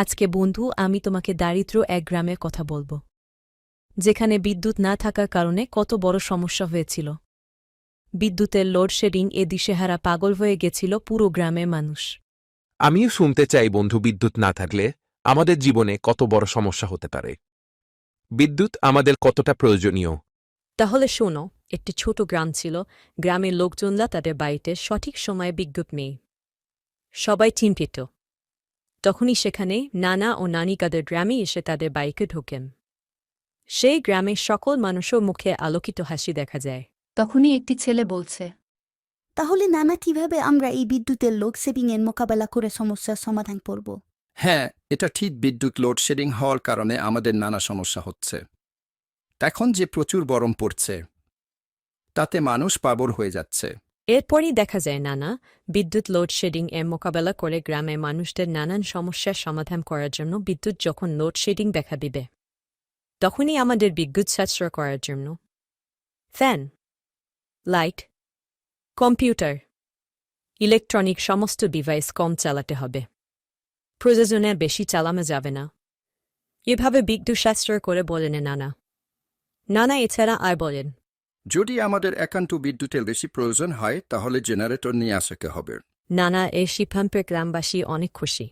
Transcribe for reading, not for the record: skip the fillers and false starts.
আজকে বন্ধু আমি তোমাকে দারিদ্র এক গ্রামের কথা বলবো, যেখানে বিদ্যুৎ না থাকার কারণে কত বড় সমস্যা হয়েছিল। বিদ্যুতের লোডশেডিং এ দিশেহারা পাগল হয়ে গেছিল পুরো গ্রামের মানুষ। আমিও শুনতে চাই বন্ধু, বিদ্যুৎ না থাকলে আমাদের জীবনে কত বড় সমস্যা হতে পারে। বিদ্যুৎ আমাদের কতটা প্রয়োজনীয়। তাহলে শোনো, একটি ছোট গ্রাম ছিল। গ্রামের লোকজনরা তাদের বাড়িতে সঠিক সময়ে বিদ্যুৎ নেই। সবাই চিন্তিত। তখনই সেখানে নানা ও নানি তাদের গ্রামে এসে তাদের বাড়িতে ঢোকেন। সেই গ্রামের সকল মানুষের মুখে আলোকিত হাসি দেখা যায়। তখনই একটি ছেলে বলছে, তাহলে নানা কিভাবে আমরা এই বিদ্যুতের লোডশেডিং এর মোকাবেলা করে সমস্যার সমাধান করব? হ্যাঁ, এটা ঠিক। বিদ্যুৎ লোডশেডিং হওয়ার কারণে আমাদের নানা সমস্যা হচ্ছে। এখন যে প্রচুর গরম পড়ছে, তাতে মানুষ পাগল হয়ে যাচ্ছে। এরপরই দেখা যায় নানা বিদ্যুৎ লোডশেডিং এর মোকাবেলা করে গ্রামের মানুষদের নানান সমস্যার সমাধান করার জন্য বিদ্যুৎ যখন লোডশেডিং দেখা দিবে, তখনই আমাদের বিদ্যুৎ সাশ্রয় করার জন্য ফ্যান, লাইট, কম্পিউটার, ইলেকট্রনিক সমস্ত ডিভাইস কম চালাতে হবে। প্রয়োজনের বেশি চালানো যাবে না। এভাবে বিদ্যুৎ সাশ্রয় করে বলেন নানা। নানা এছাড়া আর বলেন, যদি আমাদের একান্ত বিদ্যুতের বেশি প্রয়োজন হয় তাহলে জেনারেটর নিয়ে আসাকে হবে। নানা এই সিদ্ধান্তে গ্রামবাসী অনেক খুশি।